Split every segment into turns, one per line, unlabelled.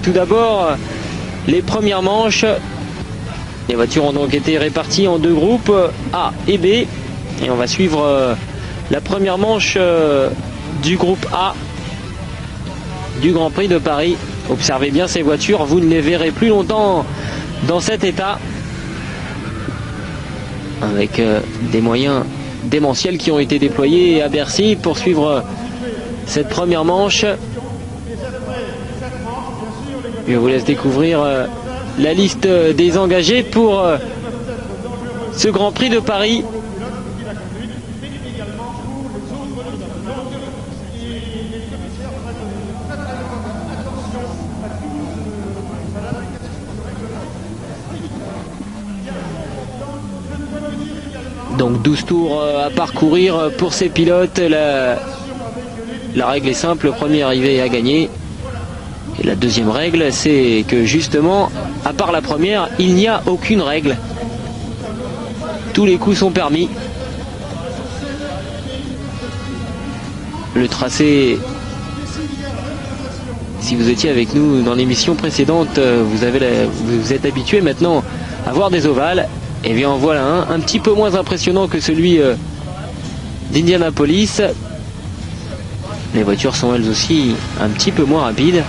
Tout d'abord, les premières manches. Les voitures ont donc été réparties en deux groupes, A et B. Et on va suivre la première manche du groupe A du Grand Prix de Paris. Observez bien ces voitures, vous ne les verrez plus longtemps dans cet état. Avec des moyens démentiels qui ont été déployés à Bercy pour suivre cette première manche. Je vous laisse découvrir la liste des engagés pour ce Grand Prix de Paris. Donc 12 tours à parcourir pour ces pilotes. La règle est simple, le premier arrivé a gagné. Et la deuxième règle, c'est que justement, à part la première, il n'y a aucune règle. Tous les coups sont permis. Le tracé, si vous étiez avec nous dans l'émission précédente, vous êtes habitué maintenant à voir des ovales. Et bien en voilà un petit peu moins impressionnant que celui d'Indianapolis. Les voitures sont elles aussi un petit peu moins rapides.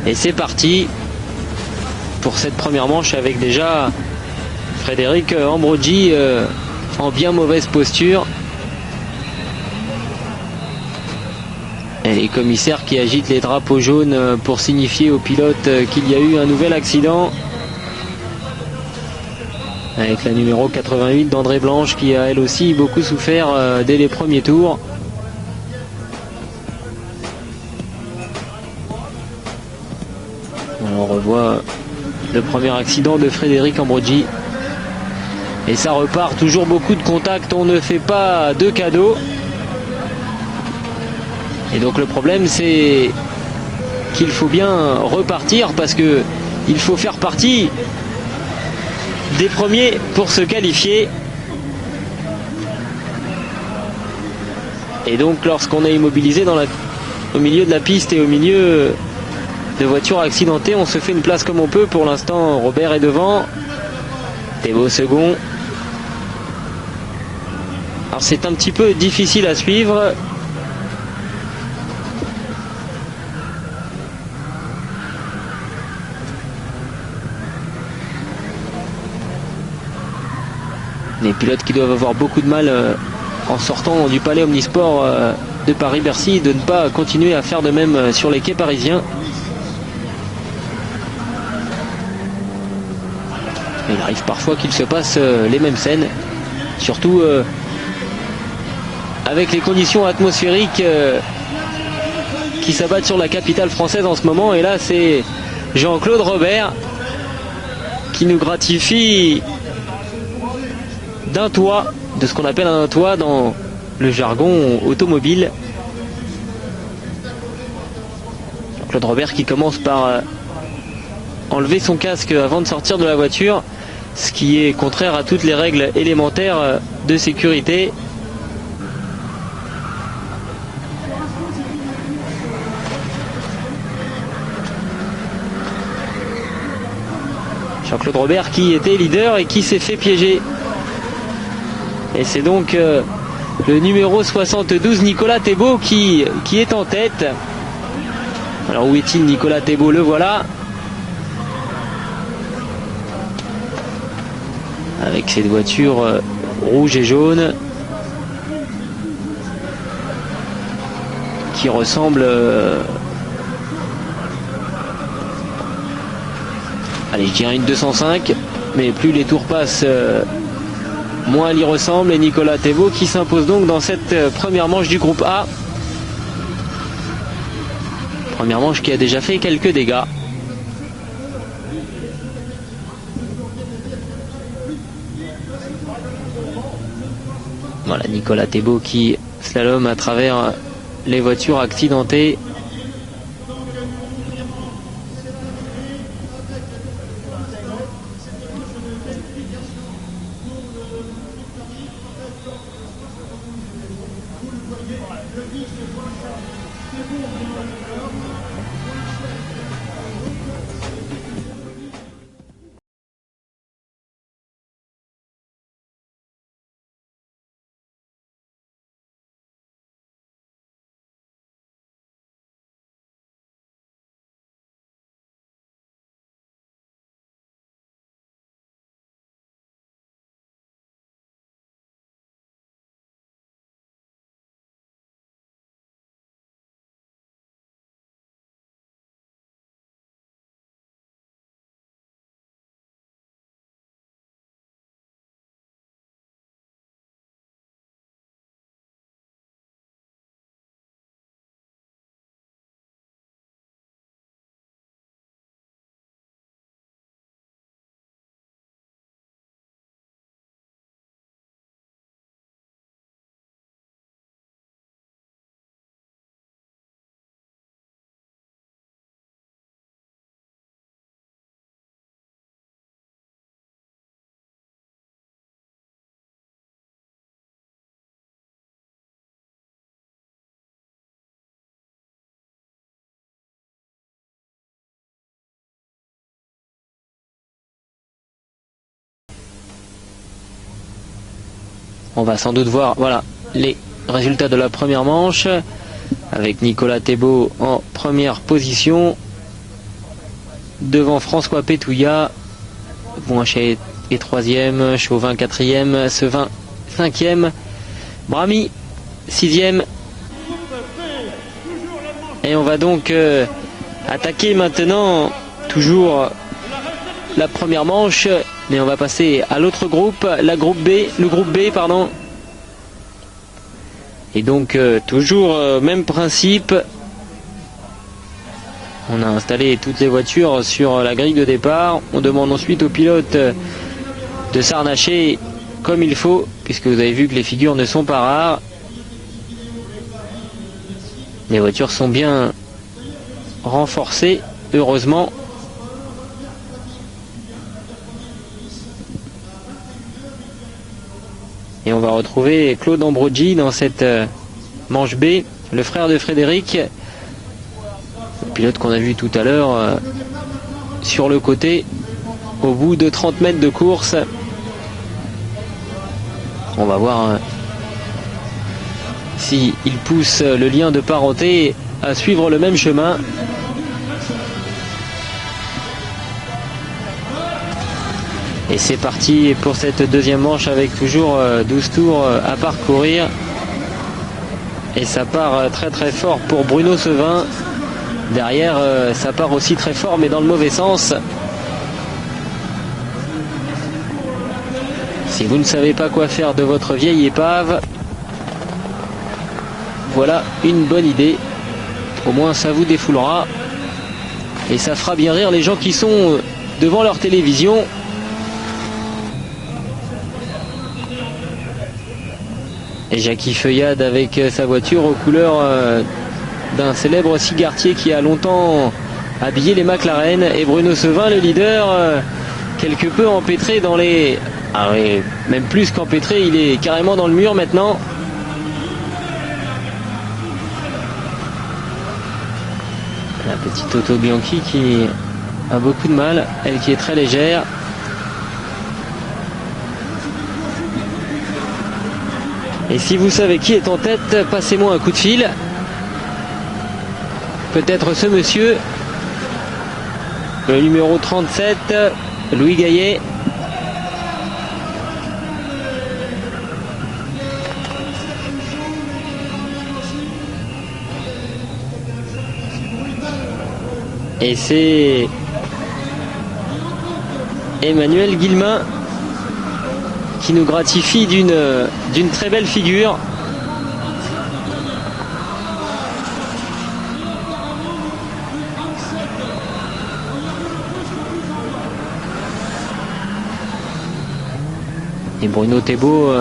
Et c'est parti pour cette première manche avec déjà Frédéric Ambrogi en bien mauvaise posture. Et les commissaires qui agitent les drapeaux jaunes pour signifier aux pilotes qu'il y a eu un nouvel accident. Avec la numéro 88 d'André Blanche qui a elle aussi beaucoup souffert dès les premiers tours. On revoit le premier accident de Frédéric Ambrogi. Et ça repart, toujours beaucoup de contacts, on ne fait pas de cadeaux. Et donc le problème c'est qu'il faut bien repartir parce que il faut faire partie des premiers pour se qualifier. Et donc lorsqu'on est immobilisé au milieu de la piste et au milieu de voitures accidentées, on se fait une place comme on peut. Pour l'instant Robert est devant, Thébault second. Alors c'est un petit peu difficile à suivre. Les pilotes qui doivent avoir beaucoup de mal en sortant du palais Omnisport de Paris-Bercy de ne pas continuer à faire de même sur les quais parisiens. Il arrive parfois qu'il se passe les mêmes scènes, surtout avec les conditions atmosphériques qui s'abattent sur la capitale française en ce moment. Et là c'est Jean-Claude Robert qui nous gratifie d'un toit, de ce qu'on appelle un toit dans le jargon automobile. Claude Robert qui commence par enlever son casque avant de sortir de la voiture, ce qui est contraire à toutes les règles élémentaires de sécurité. Jean-Claude Robert qui était leader et qui s'est fait piéger. Et c'est donc le numéro 72 Nicolas Thébault qui est en tête. Alors où est-il Nicolas Thébault? Le voilà. Avec cette voiture rouge et jaune qui ressemble allez, je dirais une 205, mais plus les tours passent moins elle y ressemble. Et Nicolas Thébault qui s'impose donc dans cette première manche du groupe A. Première manche qui a déjà fait quelques dégâts. Voilà Nicolas Thébault qui slalom à travers les voitures accidentées. On va sans doute voir voilà, les résultats de la première manche avec Nicolas Thébault en première position devant François Pétouillat. Bouanchet est troisième, Chauvin quatrième, Sevin cinquième, Bramy sixième. Et on va donc attaquer maintenant toujours la première manche, mais on va passer à l'autre groupe, le groupe B, pardon. Et donc toujours même principe. On a installé toutes les voitures sur la grille de départ. On demande ensuite au pilote de s'harnacher comme il faut, puisque vous avez vu que les figures ne sont pas rares. Les voitures sont bien renforcées, heureusement. Et on va retrouver Claude Ambrogi dans cette manche B, le frère de Frédéric, le pilote qu'on a vu tout à l'heure sur le côté, au bout de 30 mètres de course. On va voir s'il pousse le lien de parenté à suivre le même chemin. Et c'est parti pour cette deuxième manche avec toujours 12 tours à parcourir. Et ça part très très fort pour Bruno Sevin. Derrière, ça part aussi très fort, mais dans le mauvais sens. Si vous ne savez pas quoi faire de votre vieille épave, voilà une bonne idée. Au moins ça vous défoulera. Et ça fera bien rire les gens qui sont devant leur télévision. Et Jackie Feuillade avec sa voiture aux couleurs d'un célèbre cigaretier qui a longtemps habillé les McLaren. Et Bruno Sevin, le leader, quelque peu empêtré dans les... Ah oui, même plus qu'empêtré, il est carrément dans le mur maintenant. La petite Auto Bianchi qui a beaucoup de mal, elle qui est très légère. Et si vous savez qui est en tête, passez-moi un coup de fil. Peut-être ce monsieur, le numéro 37, Louis Gaillet. Et c'est Emmanuel Guillemin qui nous gratifie d'une très belle figure. Et Bruno Thébault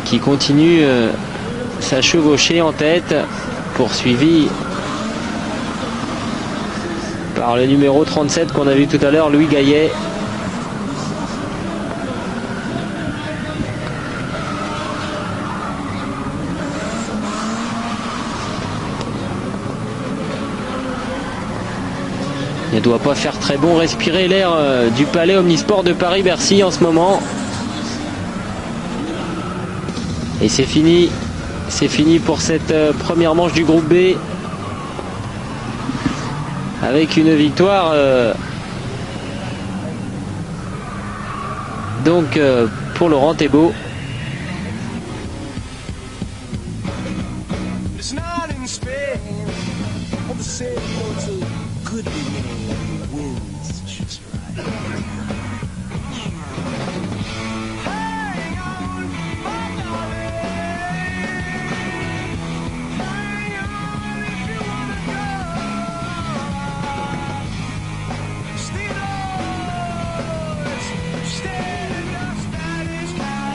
qui continue sa chevauchée en tête, poursuivi par le numéro 37 qu'on a vu tout à l'heure, Louis Gaillet. ne doit pas faire très bon respirer l'air du palais omnisport de Paris-Bercy en ce moment. Et c'est fini. C'est fini pour cette première manche du groupe B. Avec une victoire donc pour Laurent Thébault.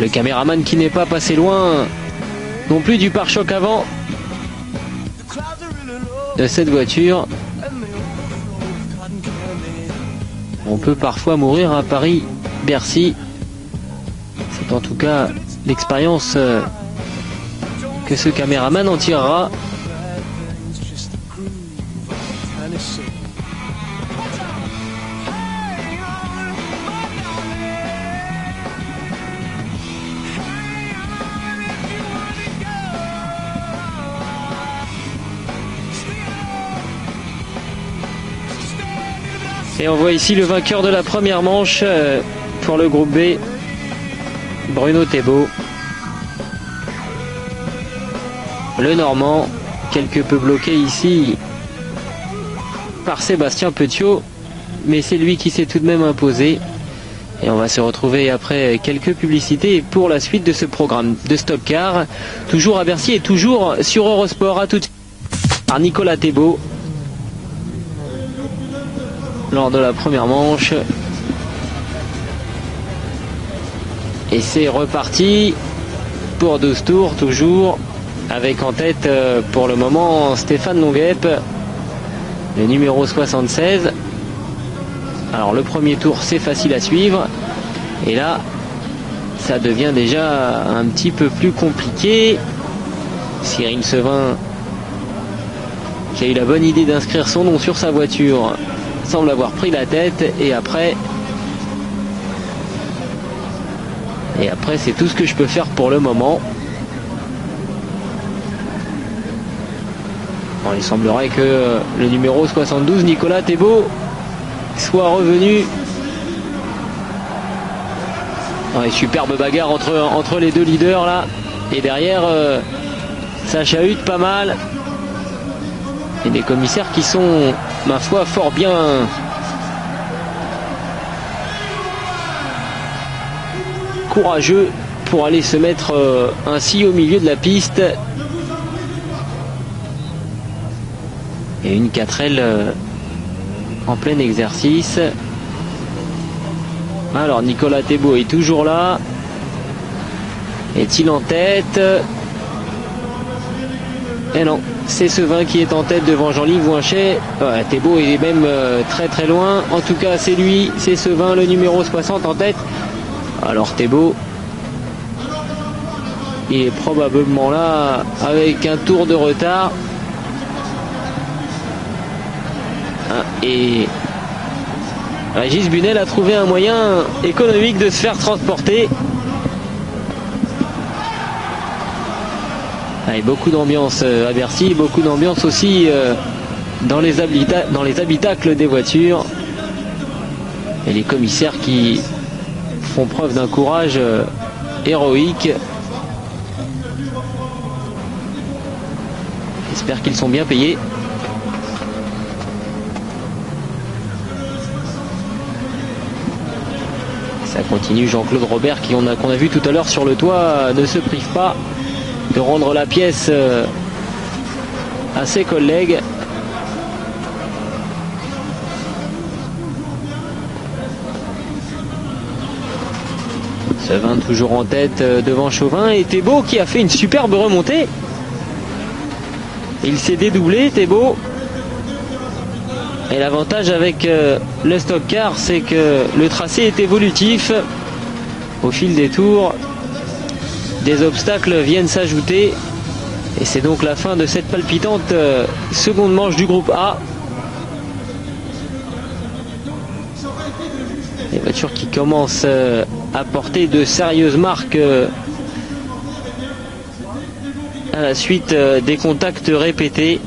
Le caméraman qui n'est pas passé loin non plus du pare-choc avant de cette voiture. On peut parfois mourir à Paris-Bercy. C'est en tout cas l'expérience que ce caméraman en tirera. Et on voit ici le vainqueur de la première manche pour le groupe B, Bruno Thébault. Le Normand, quelque peu bloqué ici par Sébastien Petiot, mais c'est lui qui s'est tout de même imposé. Et on va se retrouver après quelques publicités pour la suite de ce programme de Stock Car, toujours à Bercy et toujours sur Eurosport. À tout de suite par Nicolas Thébault. Lors de la première manche. Et c'est reparti pour 12 tours, toujours avec en tête pour le moment Stéphane Longuep, le numéro 76. Alors le premier tour c'est facile à suivre, et là ça devient déjà un petit peu plus compliqué. Cyril Sevin, qui a eu la bonne idée d'inscrire son nom sur sa voiture, semble avoir pris la tête, et après c'est tout ce que je peux faire pour le moment. Bon, il semblerait que le numéro 72, Nicolas Thébault, soit revenu. Ouais, superbe bagarre entre les deux leaders là, et derrière ça chahute pas mal. Et des commissaires qui sont, ma foi, fort bien courageux pour aller se mettre ainsi au milieu de la piste. Et une 4L en plein exercice. Alors Nicolas Thébault est toujours là. Est-il en tête? Et non, c'est Sevin qui est en tête devant Jean-Yves Ouinchet. Ouais, Thébault est même très très loin. En tout cas, c'est lui, c'est Sevin, le numéro 60 en tête. Alors Thébault, il est probablement là avec un tour de retard. Et Régis Bunel a trouvé un moyen économique de se faire transporter. Avec beaucoup d'ambiance à Bercy, beaucoup d'ambiance aussi dans les habitacles des voitures. Et les commissaires qui font preuve d'un courage héroïque. J'espère qu'ils sont bien payés. Ça continue. Jean-Claude Robert, qu'on a vu tout à l'heure sur le toit, ne se prive pas de rendre la pièce à ses collègues. Sevin toujours en tête devant Chauvin, et Thébault qui a fait une superbe remontée. Il s'est dédoublé, Thébault. Et l'avantage avec le Stock Car, c'est que le tracé est évolutif. Au fil des tours, des obstacles viennent s'ajouter. Et c'est donc la fin de cette palpitante seconde manche du groupe A. Les voitures qui commencent à porter de sérieuses marques à la suite des contacts répétés.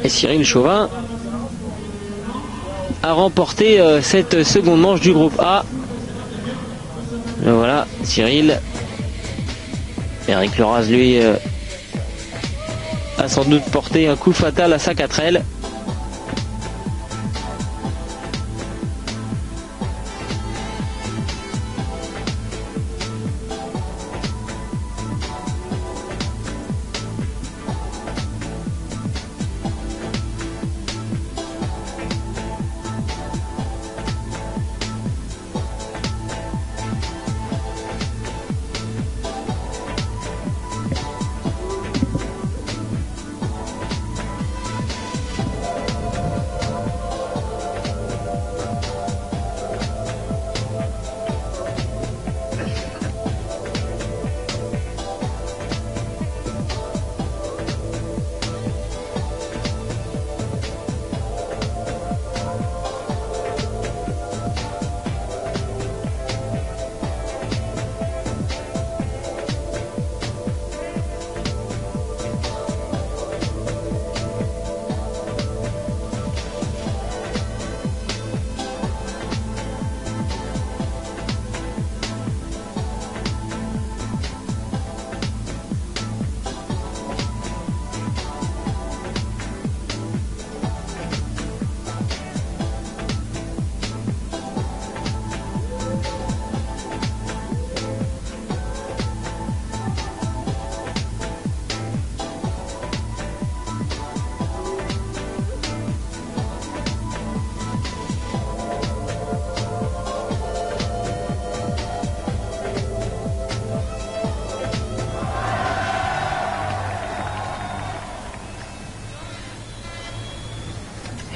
Et Cyril Chauvin a remporté cette seconde manche du groupe A. Et voilà, Cyril. Eric Loraz, lui, a sans doute porté un coup fatal à sa 4L.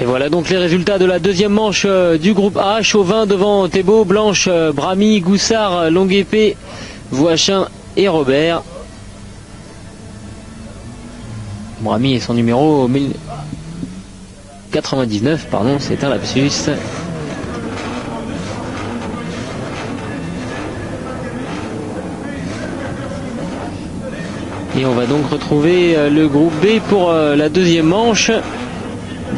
Et voilà donc les résultats de la deuxième manche du groupe A. Chauvin devant Thébault, Blanche, Bramy, Goussard, Longuepée, Voichin et Robert. Bramy est son numéro 1099, pardon, c'est un lapsus. Et on va donc retrouver le groupe B pour la deuxième manche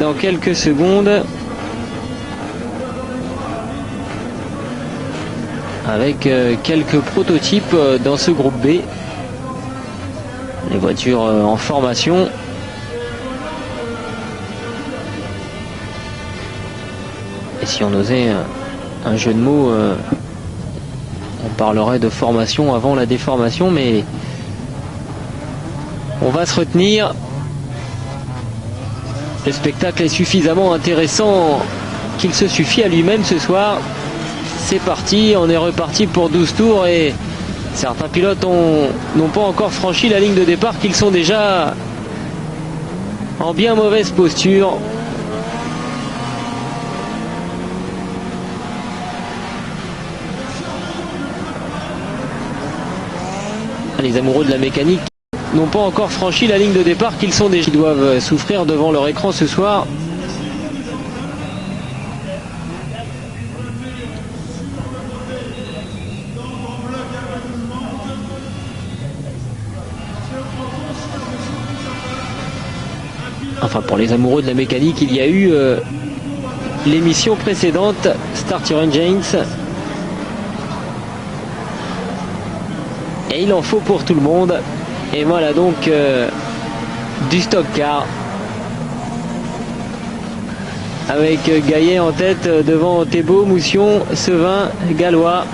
dans quelques secondes, avec quelques prototypes dans ce groupe B. Les voitures en formation. Et si on osait un jeu de mots, on parlerait de formation avant la déformation, mais on va se retenir. Le spectacle est suffisamment intéressant qu'il se suffit à lui-même ce soir. C'est parti, on est reparti pour 12 tours et certains pilotes n'ont pas encore franchi la ligne de départ, qu'ils sont déjà en bien mauvaise posture. Les amoureux de la mécanique n'ont pas encore franchi la ligne de départ, qu'ils sont déjà, qui doivent souffrir devant leur écran ce soir. Enfin, pour les amoureux de la mécanique, il y a eu l'émission précédente, Start Your Engines. Et il en faut pour tout le monde. Et voilà donc du stock car, avec Gaillet en tête devant Thébault, Moussion, Sevin, Gallois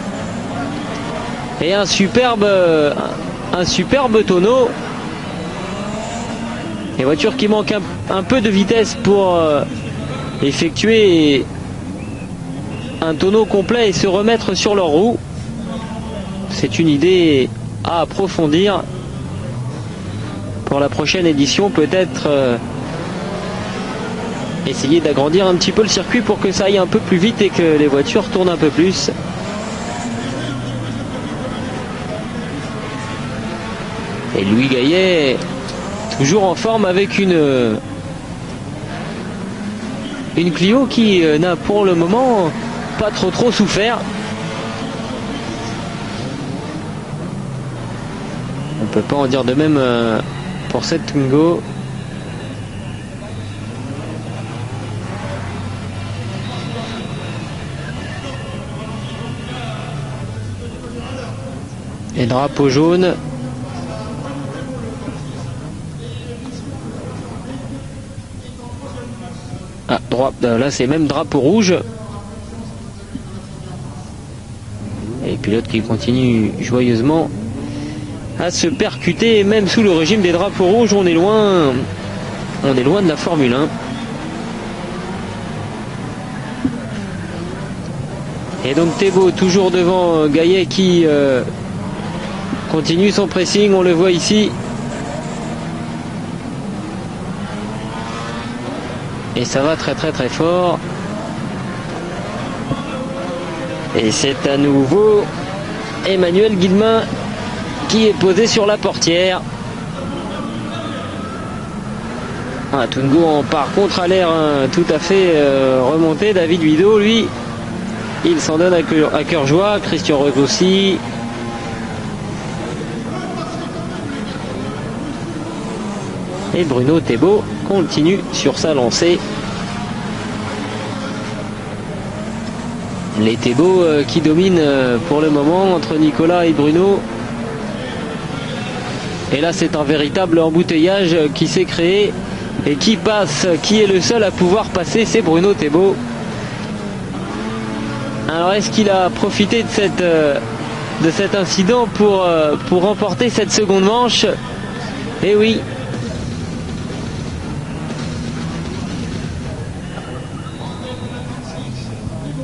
et un superbe tonneau. Les voitures qui manquent un peu de vitesse pour effectuer un tonneau complet et se remettre sur leurs roues. C'est une idée à approfondir pour la prochaine édition, peut-être essayer d'agrandir un petit peu le circuit pour que ça aille un peu plus vite et que les voitures tournent un peu plus. Et Louis Gaillet, toujours en forme avec une Une Clio qui n'a pour le moment pas trop souffert. On peut pas en dire de même pour cette Twingo. Et drapeau jaune. Ah, là c'est même drapeau rouge. Et pilote qui continue joyeusement à se percuter, même sous le régime des drapeaux rouges. On est loin de la Formule 1. Et donc Thébault toujours devant Gaillet qui continue son pressing, on le voit ici. Et ça va très fort. Et c'est à nouveau Emmanuel Guillemin qui est posé sur la portière. Twingo par contre a l'air tout à fait remonté. David Huido, lui, il s'en donne à cœur joie. Christian Roch aussi. Et Bruno Thébault continue sur sa lancée. Les Thébault qui dominent pour le moment entre Nicolas et Bruno. Et là c'est un véritable embouteillage qui s'est créé. Et qui passe, qui est le seul à pouvoir passer, c'est Bruno Thébault. Alors est-ce qu'il a profité de cet incident pour remporter cette seconde manche? Eh oui.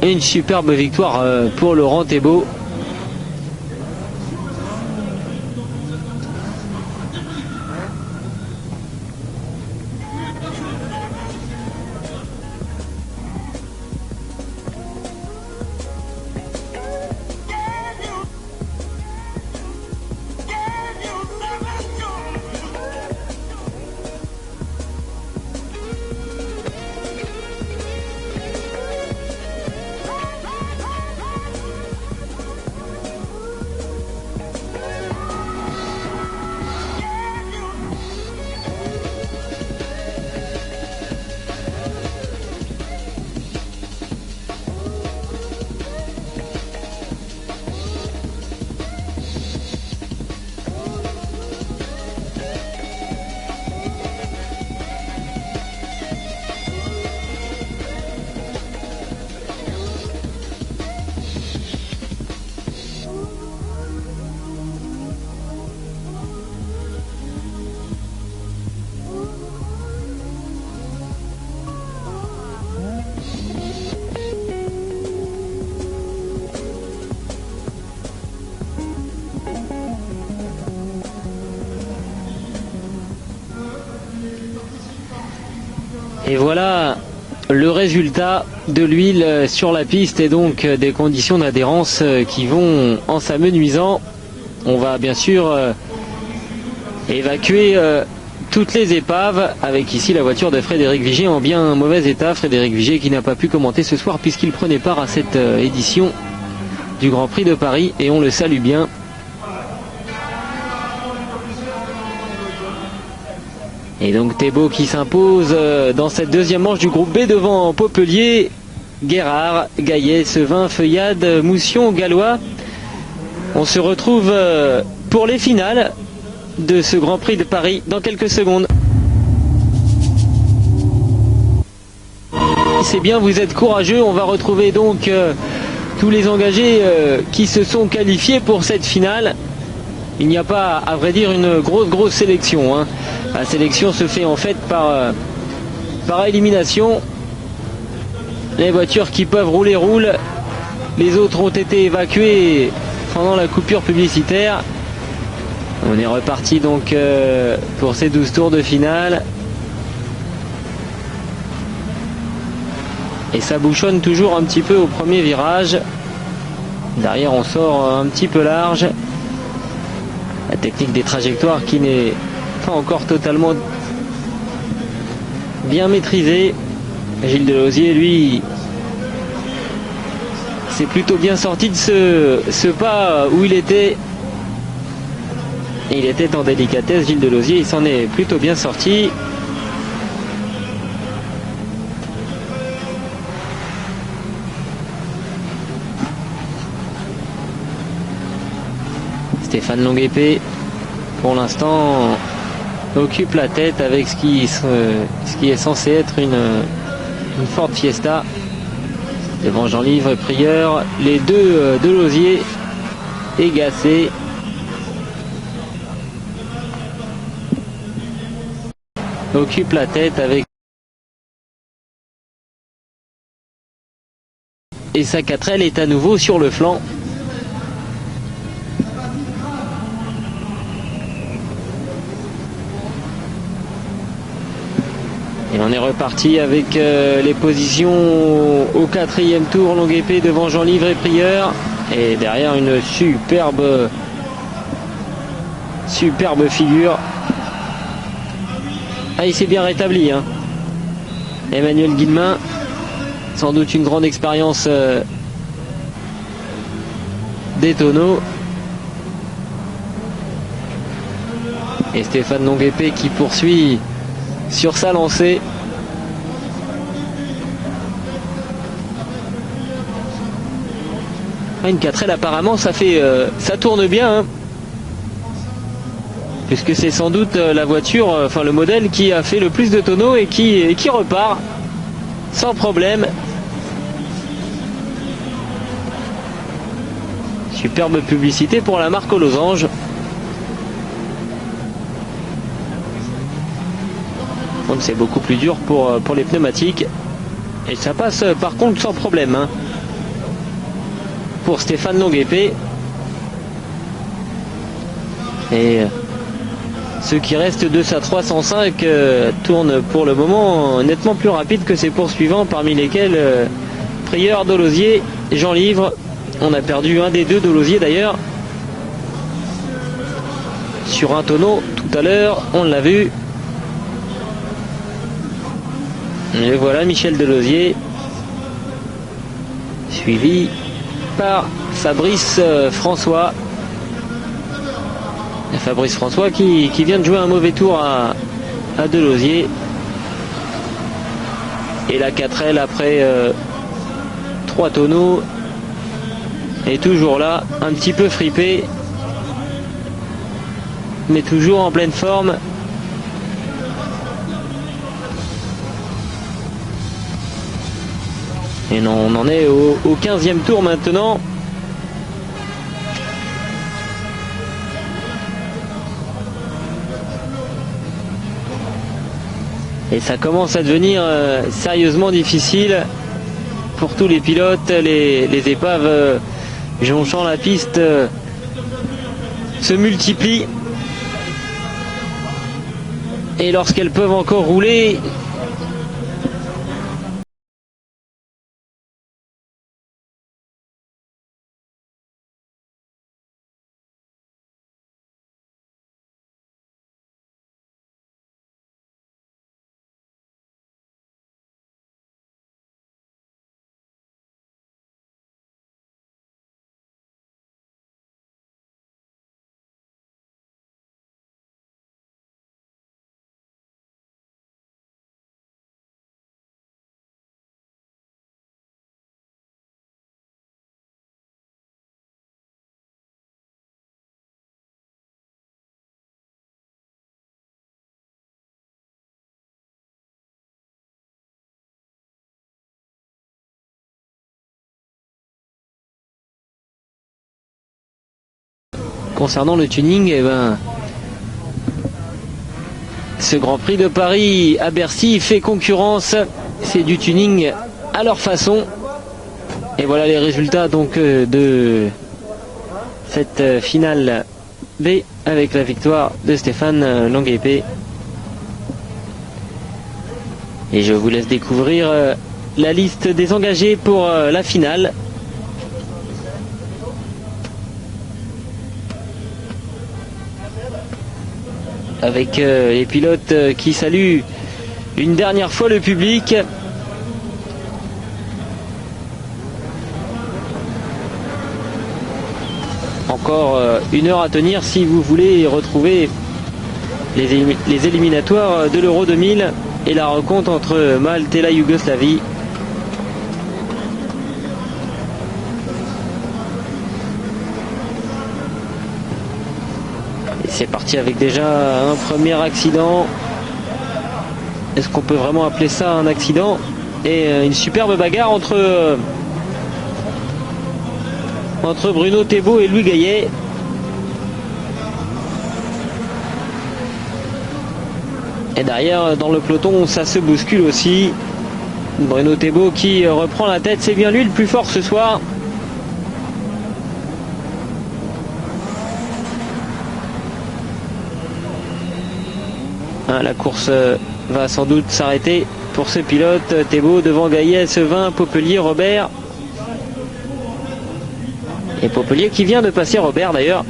Une superbe victoire pour Laurent Thébault. Et voilà le résultat de l'huile sur la piste et donc des conditions d'adhérence qui vont en s'amenuisant. On va bien sûr évacuer toutes les épaves avec ici la voiture de Frédéric Vigier en bien mauvais état. Frédéric Vigier qui n'a pas pu commenter ce soir puisqu'il prenait part à cette édition du Grand Prix de Paris et on le salue bien. Et donc Thébault qui s'impose dans cette deuxième manche du groupe B devant Popelier, Guérard, Gaillet, Sevin, Feuillade, Moussion, Gallois. On se retrouve pour les finales de ce Grand Prix de Paris dans quelques secondes. C'est bien, vous êtes courageux. On va retrouver donc tous les engagés qui se sont qualifiés pour cette finale. Il n'y a pas, à vrai dire, une grosse sélection, hein. La sélection se fait en fait par élimination. Les voitures qui peuvent rouler roulent. Les autres ont été évacuées pendant la coupure publicitaire. On est reparti donc pour ces 12 tours de finale. Et ça bouchonne toujours un petit peu au premier virage. Derrière on sort un petit peu large. La technique des trajectoires qui n'est pas encore totalement bien maîtrisée. Gilles Delosier, lui, s'est plutôt bien sorti de ce pas où il était. Il était en délicatesse, Gilles Delosier, il s'en est plutôt bien sorti. Stéphane Longuepée, pour l'instant, occupe la tête avec ce qui est censé être une Ford Fiesta. Devant Jean-Livre et Prieur, les deux Delosier égacés. Occupe la tête avec et sa 4L est à nouveau sur le flanc. Et on est reparti avec les positions au 4e tour. Longuepée devant Jean-Livre et Prieur. Et derrière une superbe figure. Ah, il s'est bien rétabli. Hein. Emmanuel Guillemin, sans doute une grande expérience des tonneaux. Et Stéphane Longuepée qui poursuit sur sa lancée. Une 4L apparemment ça tourne bien hein. Puisque c'est sans doute la voiture, enfin le modèle qui a fait le plus de tonneaux et qui repart sans problème. Superbe publicité pour la marque aux losanges. Donc c'est beaucoup plus dur pour les pneumatiques. Et ça passe par contre sans problème hein. Pour Stéphane Longuepée. Et ceux qui restent de sa 305 tournent pour le moment nettement plus rapide que ses poursuivants, parmi lesquels Prieur, Delosier, Jean-Livre. On a perdu un des deux, Delosier d'ailleurs, sur un tonneau tout à l'heure, on l'a vu. Et voilà Michel Delosier, suivi par Fabrice François. Fabrice François qui vient de jouer un mauvais tour à Delosier. Et la 4L après 3 tonneaux est toujours là, un petit peu fripé, mais toujours en pleine forme. Et non, on en est au 15e tour maintenant. Et ça commence à devenir sérieusement difficile pour tous les pilotes. Les épaves jonchant la piste se multiplient. Et lorsqu'elles peuvent encore rouler, concernant le tuning, eh ben, ce Grand Prix de Paris à Bercy fait concurrence. C'est du tuning à leur façon. Et voilà les résultats donc de cette finale B avec la victoire de Stéphane Longuepée. Et je vous laisse découvrir la liste des engagés pour la finale. Avec les pilotes qui saluent une dernière fois le public. Encore 1 heure à tenir si vous voulez retrouver les éliminatoires de l'Euro 2000 et la rencontre entre Malte et la Yougoslavie. Et c'est parti avec déjà un premier accident. Est-ce qu'on peut vraiment appeler ça un accident? Et une superbe bagarre entre Bruno Thébault et Louis Gaillet. Et derrière, dans le peloton, ça se bouscule aussi. Bruno Thébault qui reprend la tête. C'est bien lui le plus fort ce soir. La course va sans doute s'arrêter pour ce pilote. Thébault devant Gaillet, Sevin, Popelier, Robert. Et Popelier qui vient de passer Robert d'ailleurs.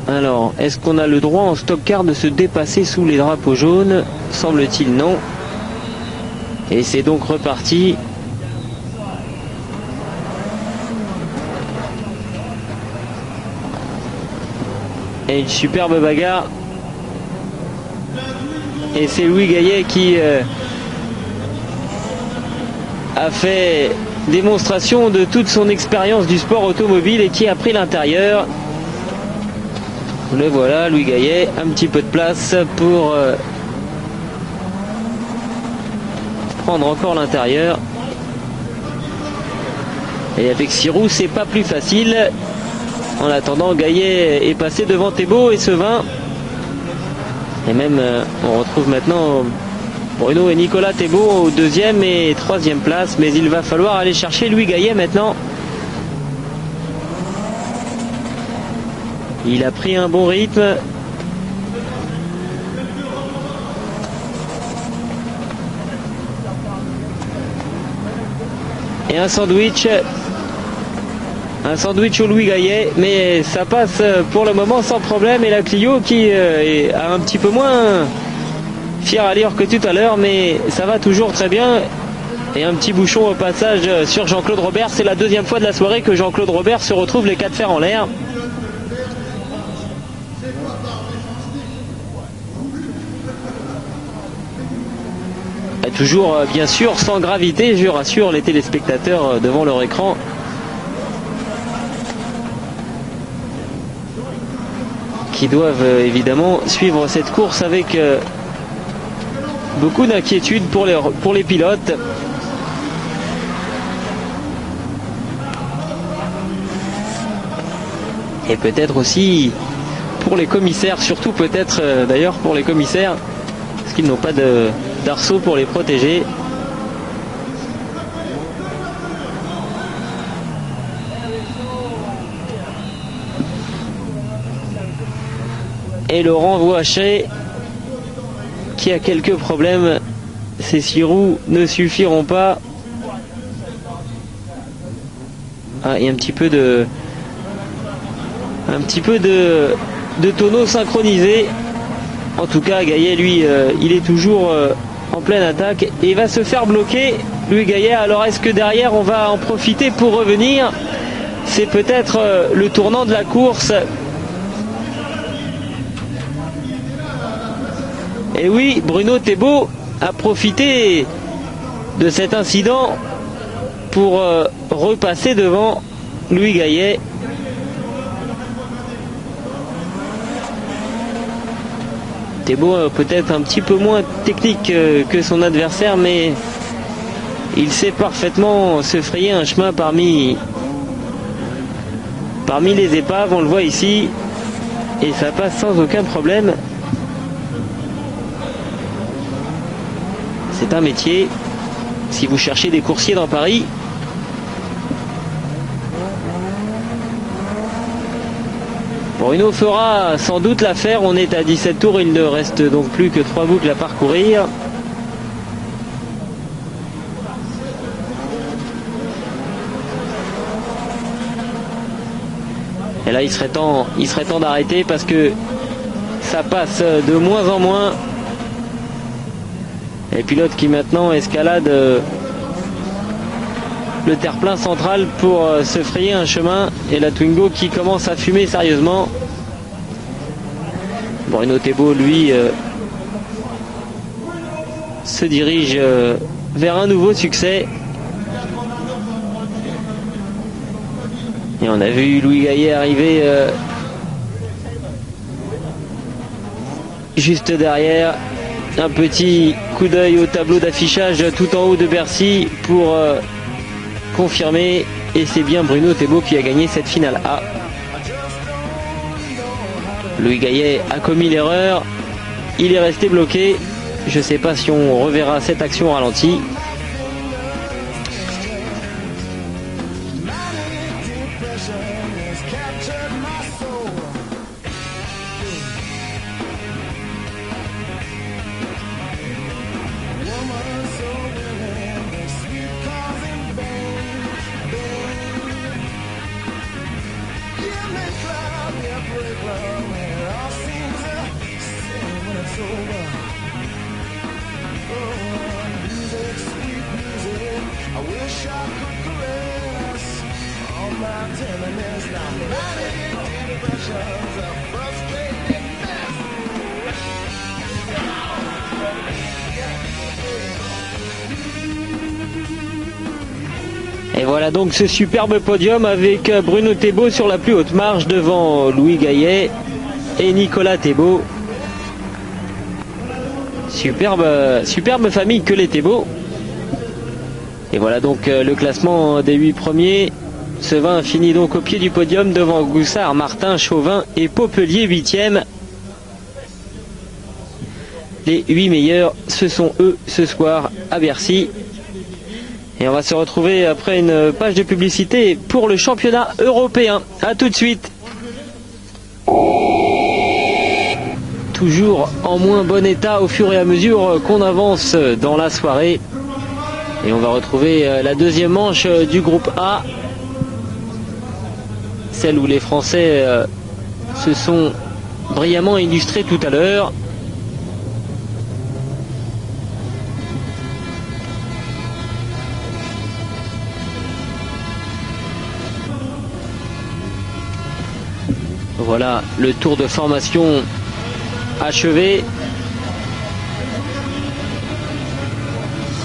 Alors, est-ce qu'on a le droit en stock car de se dépasser sous les drapeaux jaunes? Semble-t-il non. Et c'est donc reparti. Et une superbe bagarre. Et c'est Louis Gaillet qui a fait démonstration de toute son expérience du sport automobile et qui a pris l'intérieur. Le voilà, Louis Gaillet, un petit peu de place pour prendre encore l'intérieur. Et avec Sirou, c'est pas plus facile. En attendant, Gaillet est passé devant Thébault et Sevin. Et même, on retrouve maintenant Bruno et Nicolas Thébault au 2e et 3e place. Mais il va falloir aller chercher Louis Gaillet maintenant. Il a pris un bon rythme. Et un sandwich. Un sandwich au Louis Gaillet. Mais ça passe pour le moment sans problème. Et la Clio qui a un petit peu moins fière allure que tout à l'heure. Mais ça va toujours très bien. Et un petit bouchon au passage sur Jean-Claude Robert. C'est la 2e fois de la soirée que Jean-Claude Robert se retrouve les 4 fers en l'air. Toujours bien sûr sans gravité, je rassure les téléspectateurs devant leur écran. Qui doivent évidemment suivre cette course avec beaucoup d'inquiétude pour les pilotes. Et peut-être aussi pour les commissaires, surtout peut-être d'ailleurs pour les commissaires, parce qu'ils n'ont pas d'arceau pour les protéger. Et Laurent Voachet qui a quelques problèmes. Ces 6 roues ne suffiront pas. Il y a un petit peu de tonneau synchronisé. En tout cas, Gaillet, lui, il est toujours en pleine attaque et il va se faire bloquer, Louis Gaillet. Alors, est-ce que derrière, on va en profiter pour revenir? C'est peut-être le tournant de la course. Et oui, Bruno Thébault a profité de cet incident pour repasser devant Louis Gaillet. Thébault peut-être un petit peu moins technique que son adversaire, mais il sait parfaitement se frayer un chemin parmi les épaves, on le voit ici, et ça passe sans aucun problème. C'est un métier, si vous cherchez des coursiers dans Paris. Bruno fera sans doute l'affaire, on est à 17 tours, il ne reste donc plus que 3 boucles à parcourir. Et là il serait temps d'arrêter parce que ça passe de moins en moins. Les pilotes qui maintenant escaladent le terre-plein central pour se frayer un chemin. Et la Twingo qui commence à fumer sérieusement. Bruno Thébault, lui, se dirige vers un nouveau succès. Et on a vu Louis Gaillet arriver juste derrière. Un petit coup d'œil au tableau d'affichage tout en haut de Bercy pour confirmer. Et c'est bien Bruno Thébault qui a gagné cette finale A. Louis Gaillet a commis l'erreur. Il est resté bloqué. Je ne sais pas si on reverra cette action au ralenti. Et voilà donc ce superbe podium avec Bruno Thébault sur la plus haute marche devant Louis Gaillet et Nicolas Thébault. Superbe famille que les Thébault. Et voilà donc le classement des 8 premiers. Sevin finit donc au pied du podium devant Goussard, Martin, Chauvin et Popelier 8e. Les 8 meilleurs, ce sont eux ce soir à Bercy. Et on va se retrouver après une page de publicité pour le championnat européen. A tout de suite. Toujours en moins bon état au fur et à mesure qu'on avance dans la soirée. Et on va retrouver la deuxième manche du groupe A. Celle où les Français se sont brillamment illustrés tout à l'heure. Voilà le tour de formation achevé.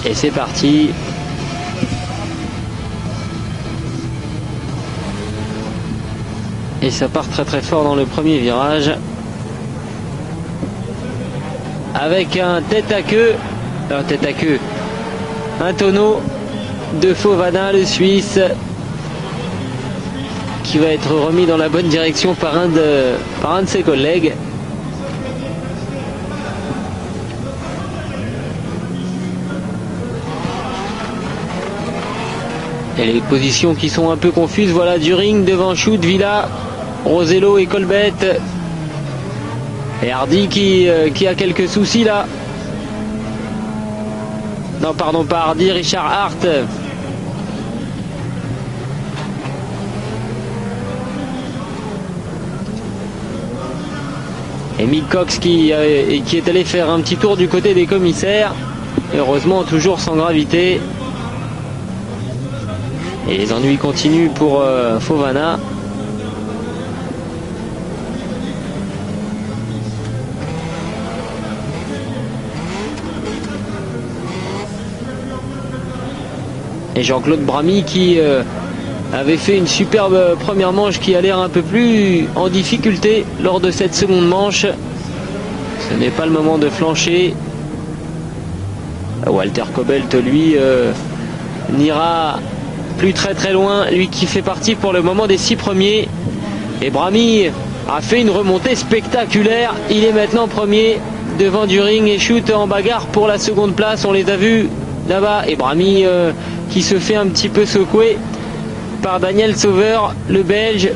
Et c'est parti. Et ça part très très fort dans le premier virage. Avec un tête à queue. Un tonneau de Fofana, le Suisse, qui va être remis dans la bonne direction par un de ses collègues. Et les positions qui sont un peu confuses. Voilà During devant Chute, Villa, Rosello et Colbert. Et Hardy qui a quelques soucis là. Non, pardon, pas Hardy, Richard Hart. Et Mick Cox qui est allé faire un petit tour du côté des commissaires. Et heureusement toujours sans gravité. Et les ennuis continuent pour Fofana. Et Jean-Claude Bramy qui avait fait une superbe première manche qui a l'air un peu plus en difficulté lors de cette seconde manche. Ce n'est pas le moment de flancher. Walter Kobelt, lui, n'ira plus très très loin. Lui qui fait partie pour le moment des 6 premiers. Et Bramy a fait une remontée spectaculaire. Il est maintenant premier devant During et Chute en bagarre pour la seconde place. On les a vus là-bas. Et Bramy qui se fait un petit peu secouer par Daniel Sauveur, le Belge.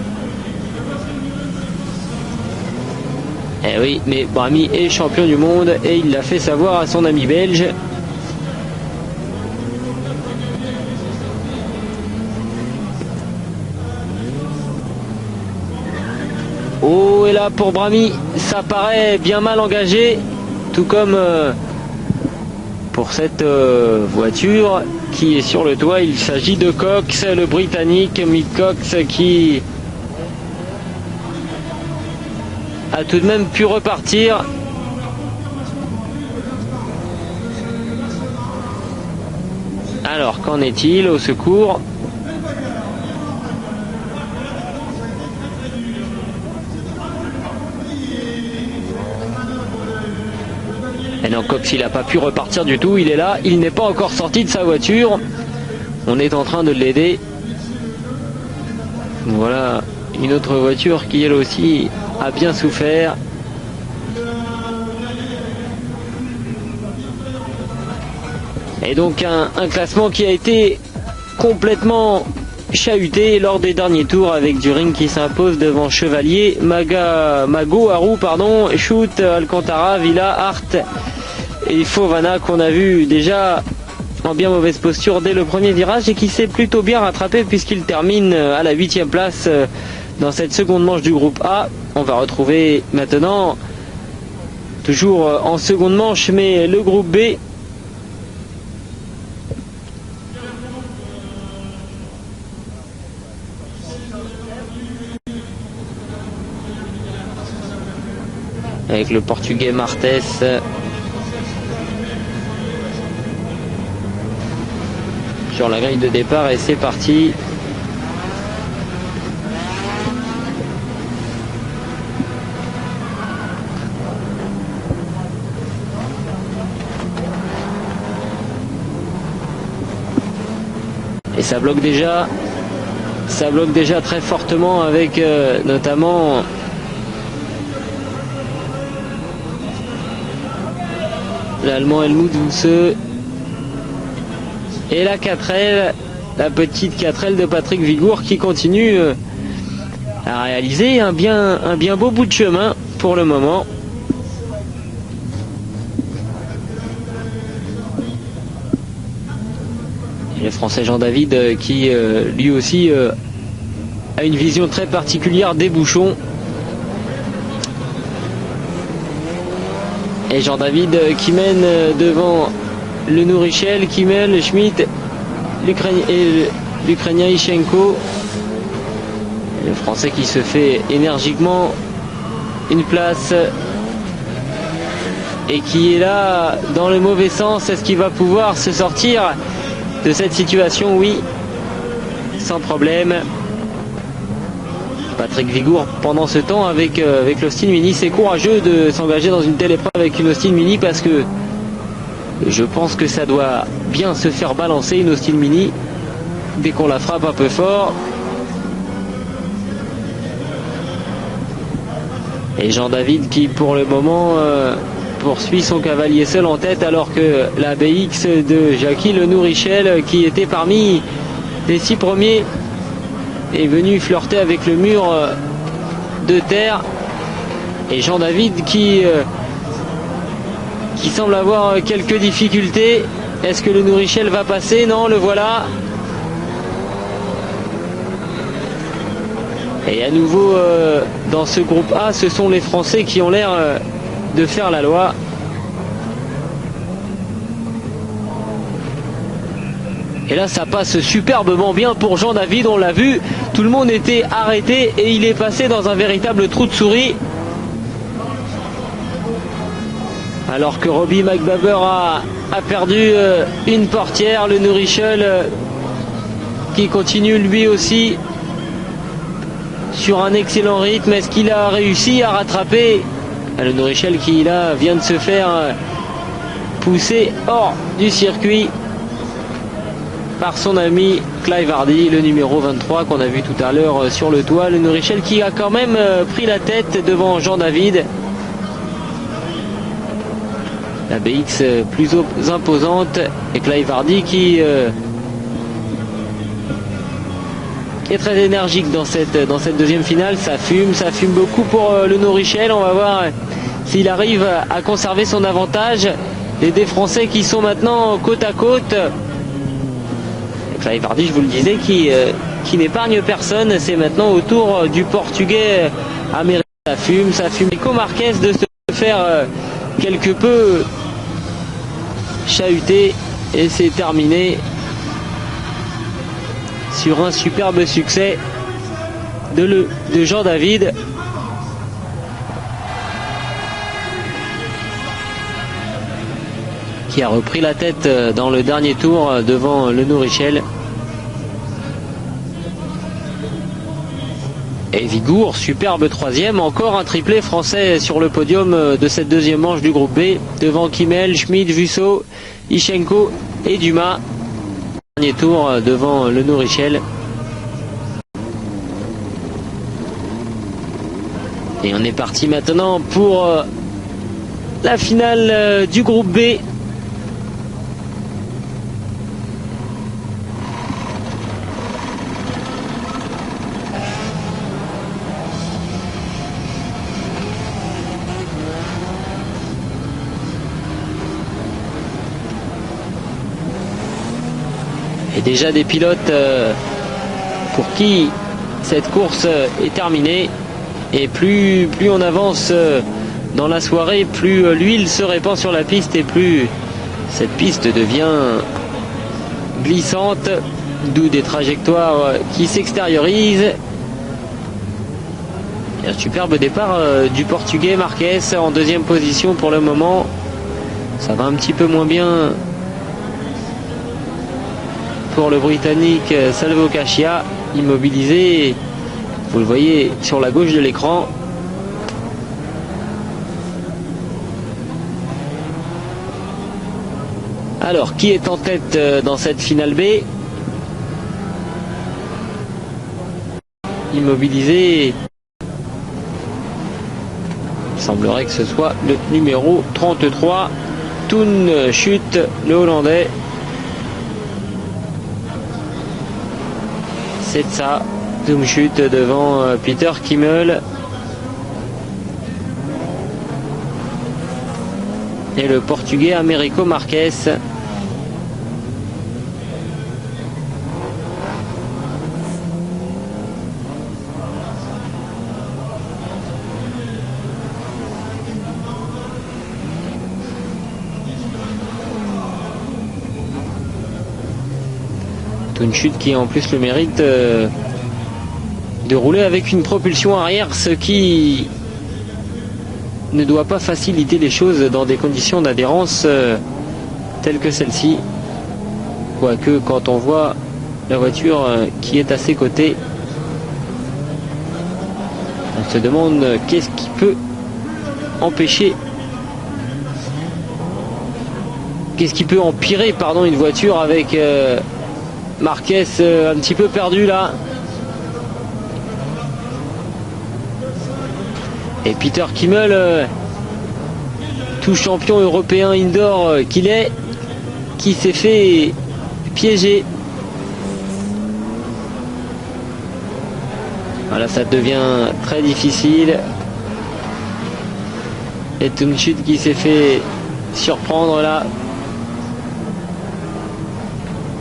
Eh oui, mais Bramy est champion du monde et il l'a fait savoir à son ami belge. Oh, et là pour Bramy, ça paraît bien mal engagé, tout comme pour cette voiture. qui est sur le toit. Il s'agit de Cox, le Britannique Mick Cox, qui a tout de même pu repartir. Alors, qu'en est-il? Au secours. Et non, Cox, il n'a pas pu repartir du tout. Il est là, il n'est pas encore sorti de sa voiture. On est en train de l'aider. Voilà, une autre voiture qui, elle aussi, a bien souffert. Et donc un classement qui a été complètement chahuté lors des derniers tours, avec During qui s'impose devant Chevalier, Mago, Haru, Shoot, Alcantara, Villa, Hart et Fofana, qu'on a vu déjà en bien mauvaise posture dès le premier virage et qui s'est plutôt bien rattrapé puisqu'il termine à la 8e place dans cette seconde manche du groupe A. On va retrouver maintenant, toujours en seconde manche, mais le groupe B. Avec le Portugais Martes. Sur la grille de départ, et c'est parti. Et ça bloque déjà très fortement, avec notamment l'Allemand Helmut Wulse et la 4L, la petite 4L de Patrick Vigour, qui continue à réaliser un bien beau bout de chemin pour le moment. Et le Français Jean-David qui lui aussi a une vision très particulière des bouchons. Et Jean-David qui mène devant le Nourichel, Kimmel, Schmidt, l'Ukrainien Ishenko. Le Français qui se fait énergiquement une place et qui est là dans le mauvais sens. Est-ce qu'il va pouvoir se sortir de cette situation? Oui, sans problème. Patrick Vigour, pendant ce temps, avec l'Austin Mini, c'est courageux de s'engager dans une telle épreuve avec une Austin Mini, parce que je pense que ça doit bien se faire balancer, une Austin Mini, dès qu'on la frappe un peu fort. Et Jean-David qui, pour le moment, poursuit son cavalier seul en tête, alors que la BX de Jackie Le Nourichel, qui était parmi les 6 premiers, est venu flirter avec le mur de terre. Et Jean-David qui semble avoir quelques difficultés. Est-ce que le Nourichel va passer? Non, le voilà. Et à nouveau, dans ce groupe A, ce sont les Français qui ont l'air de faire la loi. Et là, ça passe superbement bien pour Jean-David, on l'a vu. Tout le monde était arrêté et il est passé dans un véritable trou de souris. Alors que Robbie McBaber a perdu une portière. Le Nourichel qui continue lui aussi sur un excellent rythme. Est-ce qu'il a réussi à rattraper le Nourichel qui là vient de se faire pousser hors du circuit par son ami Clive Hardy, le numéro 23 qu'on a vu tout à l'heure sur le toit. Le Nourichel qui a quand même pris la tête devant Jean-David. La BX plus imposante, et Clive Hardy qui est très énergique dans cette deuxième finale. Ça fume beaucoup pour le Nourichel. On va voir s'il arrive à conserver son avantage. Les deux Français qui sont maintenant côte à côte. Clive Hardy, je vous le disais, qui n'épargne personne. C'est maintenant au tour du Portugais américain. Ça fume. Nico Marquez de se faire quelque peu chahuter, et c'est terminé sur un superbe succès de Jean David. Qui a repris la tête dans le dernier tour devant Le Nourichel. Et Vigour, superbe troisième, encore un triplé français sur le podium de cette deuxième manche du groupe B, devant Kimmel, Schmid, Vusso, Ichenko et Dumas. Dernier tour devant Le Nourichel. Et on est parti maintenant pour la finale du groupe B. Et déjà des pilotes pour qui cette course est terminée. Et plus on avance dans la soirée, plus l'huile se répand sur la piste et plus cette piste devient glissante, d'où des trajectoires qui s'extériorisent. Et un superbe départ du Portugais Marquez en deuxième position pour le moment. Ça va un petit peu moins bien pour le Britannique Salvo Caccia, immobilisé, vous le voyez sur la gauche de l'écran. Alors, qui est en tête dans cette finale B? Immobilisé, il semblerait que ce soit le numéro 33, Toon Schut, le Hollandais. C'est ça, Toon Schut devant Peter Kimmel. Et le Portugais Américo Marquez. Toon Schut qui a en plus le mérite de rouler avec une propulsion arrière, ce qui ne doit pas faciliter les choses dans des conditions d'adhérence telles que celle-ci. Quoique quand on voit la voiture qui est à ses côtés, on se demande qu'est-ce qui peut empêcher, qu'est-ce qui peut empirer une voiture avec Marquez un petit peu perdu là. Et Peter Kimmel, tout champion européen indoor qu'il est, qui s'est fait piéger. Voilà, ça devient très difficile. Et Toon Schut qui s'est fait surprendre là.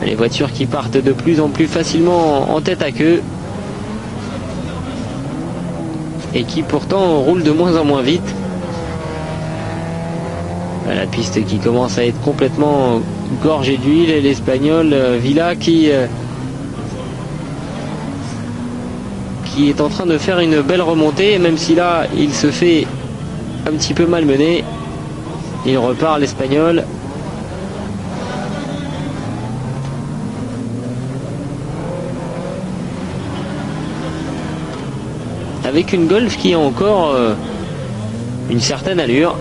Les voitures qui partent de plus en plus facilement en tête à queue. Et qui pourtant roulent de moins en moins vite. La piste qui commence à être complètement gorgée d'huile. Et l'Espagnol Villa qui est en train de faire une belle remontée. Même si là il se fait un petit peu malmener. Il repart l'Espagnol. Avec une Golf qui a encore une certaine allure.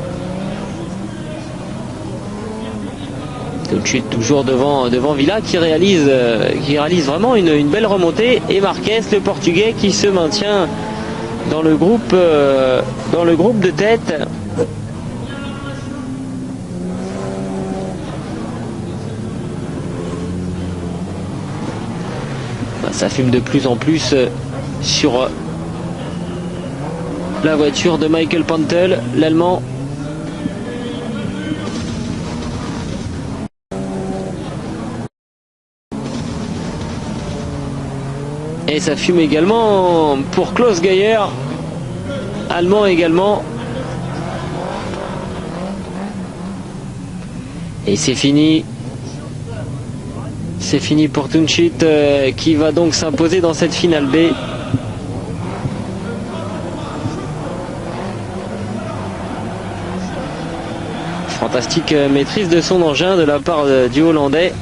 Toon Schut toujours devant Villa qui réalise vraiment une belle remontée. Et Marquez, le Portugais, qui se maintient dans le groupe de tête. Ça fume de plus en plus sur la voiture de Michael Pantel, l'Allemand. Et ça fume également pour Klaus Geier, Allemand également. Et c'est fini. C'est fini pour Tunchit qui va donc s'imposer dans cette finale B. Fantastique maîtrise de son engin de la part du Hollandais.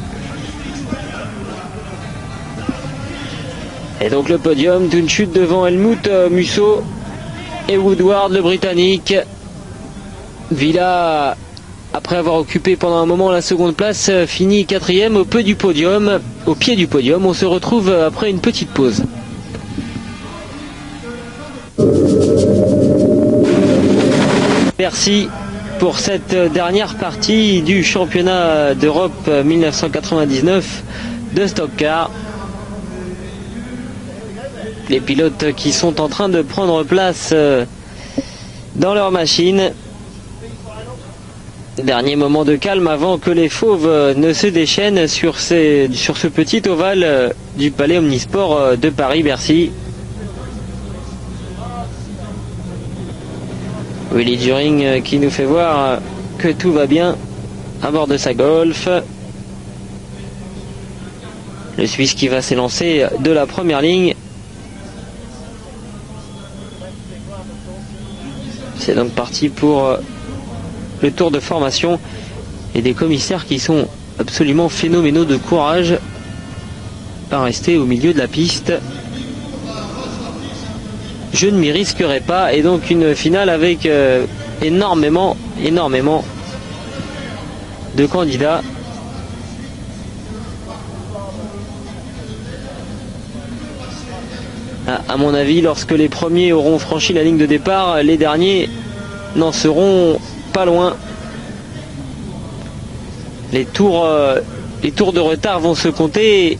Et donc le podium, Tunchit devant Helmut Musso et Woodward le Britannique. Villa, après avoir occupé pendant un moment la seconde place, finit 4e au pied du podium. On se retrouve après une petite pause. Merci pour cette dernière partie du championnat d'Europe 1999 de Stock Car. Les pilotes qui sont en train de prendre place dans leur machine. Dernier moment de calme avant que les fauves ne se déchaînent sur ce petit ovale du Palais Omnisport de Paris-Bercy. Willy During qui nous fait voir que tout va bien à bord de sa Golf. Le Suisse qui va s'élancer de la première ligne. C'est donc parti pour le tour de formation et des commissaires qui sont absolument phénoménaux de courage à rester au milieu de la piste. Je ne m'y risquerai pas, et donc une finale avec énormément de candidats. À mon avis, lorsque les premiers auront franchi la ligne de départ, les derniers n'en seront pas loin. Les tours de retard vont se compter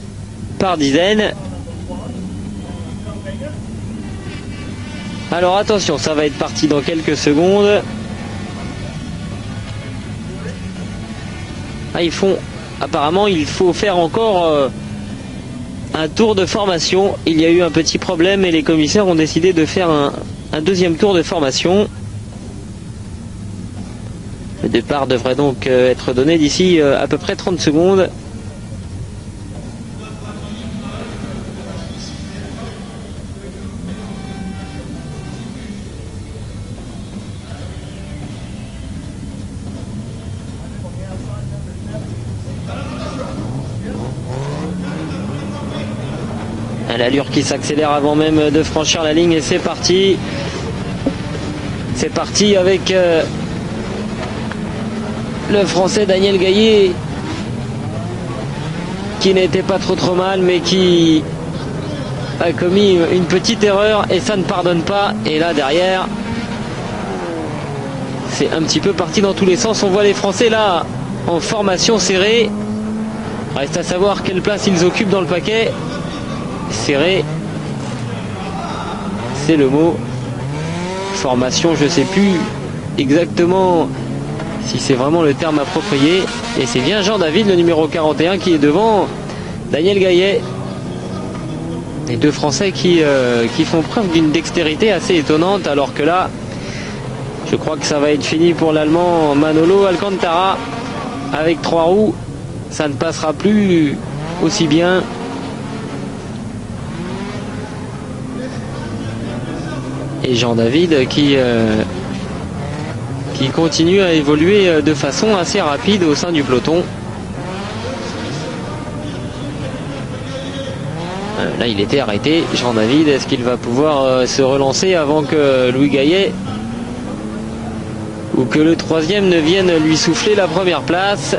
par dizaines. Alors attention, ça va être parti dans quelques secondes. Apparemment, il faut faire encore un tour de formation. Il y a eu un petit problème et les commissaires ont décidé de faire un deuxième tour de formation. Le départ devrait donc être donné d'ici à peu près 30 secondes. L'allure qui s'accélère avant même de franchir la ligne, et c'est parti. C'est parti avec le Français Daniel Gaillet qui n'était pas trop mal, mais qui a commis une petite erreur et ça ne pardonne pas. Et là derrière, c'est un petit peu parti dans tous les sens. On voit les Français là en formation serrée. Reste à savoir quelle place ils occupent dans le paquet. Serré, c'est le mot. Formation, je ne sais plus exactement si c'est vraiment le terme approprié. Et c'est bien Jean-David, le numéro 41, qui est devant Daniel Gaillet. Les deux Français qui font preuve d'une dextérité assez étonnante, alors que là, je crois que ça va être fini pour l'Allemand Manolo Alcantara. Avec 3 roues, ça ne passera plus aussi bien. Et Jean-David qui continue à évoluer de façon assez rapide au sein du peloton. Là, il était arrêté. Jean-David, est-ce qu'il va pouvoir se relancer avant que Louis Gaillet ou que le troisième ne vienne lui souffler la première place?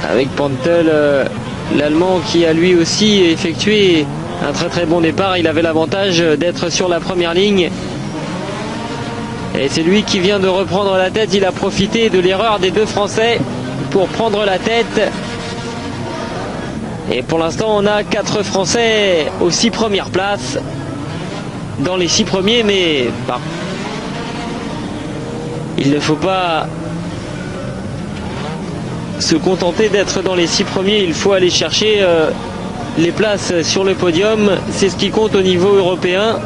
Avec Pantel, l'Allemand, qui a lui aussi effectué un très bon départ. Il avait l'avantage d'être sur la première ligne. Et c'est lui qui vient de reprendre la tête. Il a profité de l'erreur des deux Français pour prendre la tête. Et pour l'instant, on a 4 Français aux 6 premières places. Dans les 6 premiers, mais il ne faut pas se contenter d'être dans les 6 premiers. Il faut aller chercher les places sur le podium. C'est ce qui compte au niveau européen,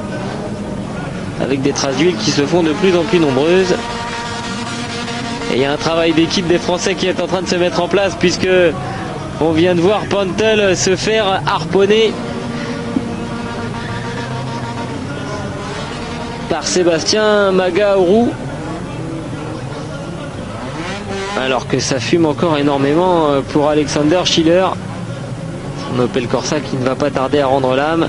avec des traces d'huile qui se font de plus en plus nombreuses. Et il y a un travail d'équipe des Français qui est en train de se mettre en place, puisque on vient de voir Pantel se faire harponner par Sébastien Magaourou, alors que ça fume encore énormément pour Alexander Schiller, son Opel Corsa qui ne va pas tarder à rendre l'âme.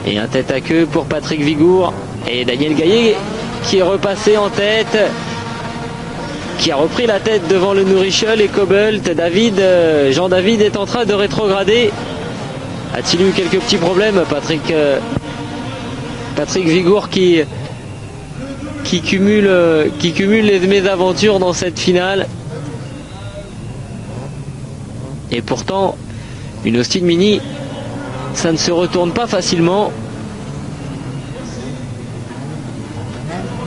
Et un tête à queue pour Patrick Vigour et Daniel Gaillet qui est repassé en tête, qui a repris la tête devant le Nourichel et Cobalt. Jean-David est en train de rétrograder. A-t-il eu quelques petits problèmes, Patrick Vigour qui cumule les mésaventures dans cette finale. Et pourtant, une Austin Mini, ça ne se retourne pas facilement.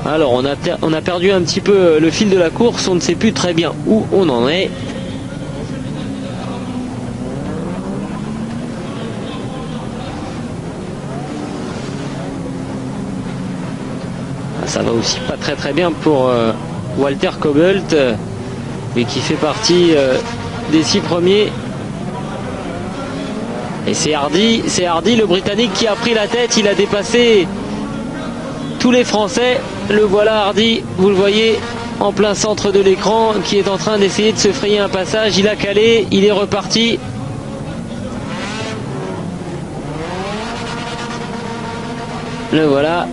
Alors on a perdu un petit peu le fil de la course, on ne sait plus très bien où on en est. Ça va aussi pas très bien pour Walter Cobalt, mais qui fait partie des 6 premiers. Et c'est Hardy, le Britannique, qui a pris la tête. Il a dépassé tous les Français. Le voilà, Hardy, vous le voyez en plein centre de l'écran, qui est en train d'essayer de se frayer un passage. Il a calé, il est reparti. Le voilà,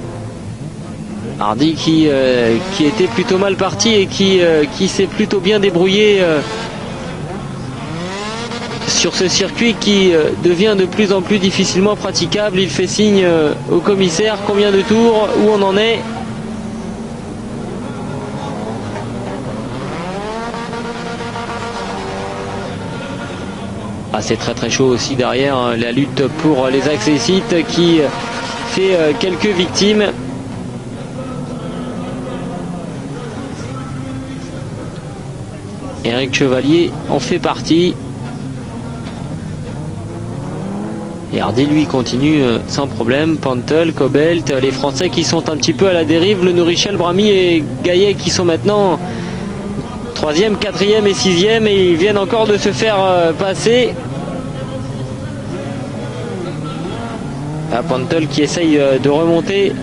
Hardy qui était plutôt mal parti et qui s'est plutôt bien débrouillé sur ce circuit qui devient de plus en plus difficilement praticable. Il fait signe au commissaire. Combien de tours? Où on en est? Ah, c'est très chaud aussi derrière, hein, la lutte pour les accessites qui fait quelques victimes. Eric Chevalier en fait partie. Et Hardy, lui, continue sans problème. Pantel, Cobalt, les Français qui sont un petit peu à la dérive. Le Nourichel, Bramy et Gaillet qui sont maintenant 3e, 4e et 6e. Et ils viennent encore de se faire passer. Pantel qui essaye de remonter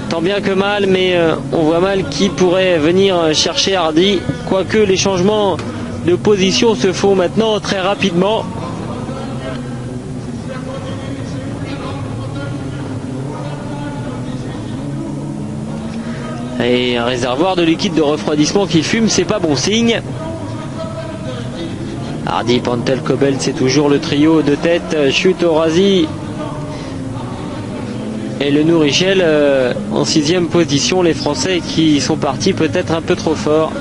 tant bien que mal, mais on voit mal qui pourrait venir chercher Hardy. Quoique les changements de position se font maintenant très rapidement. Et un réservoir de liquide de refroidissement qui fume, c'est pas bon signe. Hardy, Pantel, Cobalt, c'est toujours le trio de tête. Chute au Razi et le Nourichel en 6e position. Les Français qui sont partis peut-être un peu trop fort.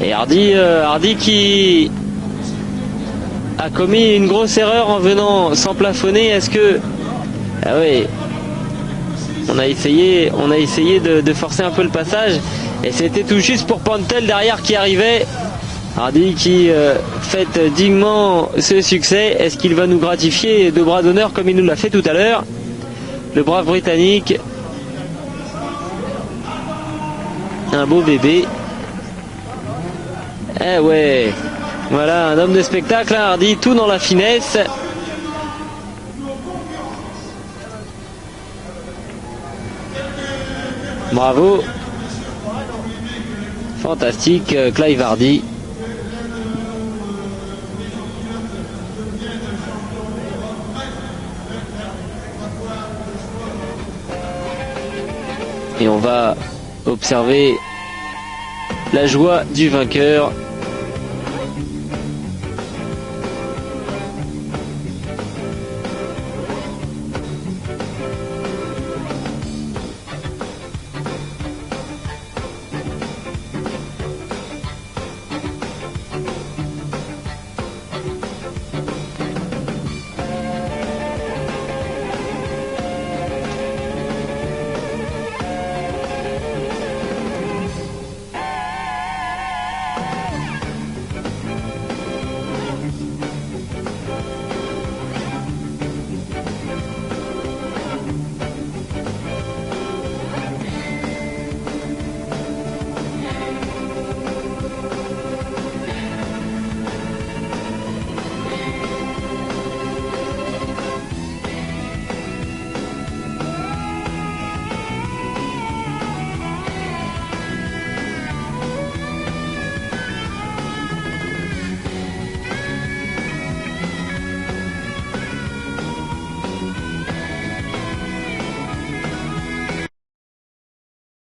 Et Hardy qui a commis une grosse erreur en venant s'emplafonner. Est-ce que... Ah oui, on a essayé de forcer un peu le passage. Et c'était tout juste pour Pantel derrière qui arrivait. Hardy qui fête dignement ce succès. Est-ce qu'il va nous gratifier de bras d'honneur comme il nous l'a fait tout à l'heure? Le brave Britannique. Un beau bébé. Eh ouais. Voilà, un homme de spectacle, hein, Hardy, tout dans la finesse. Bravo. Fantastique, Clive Hardy. Et on va observer la joie du vainqueur.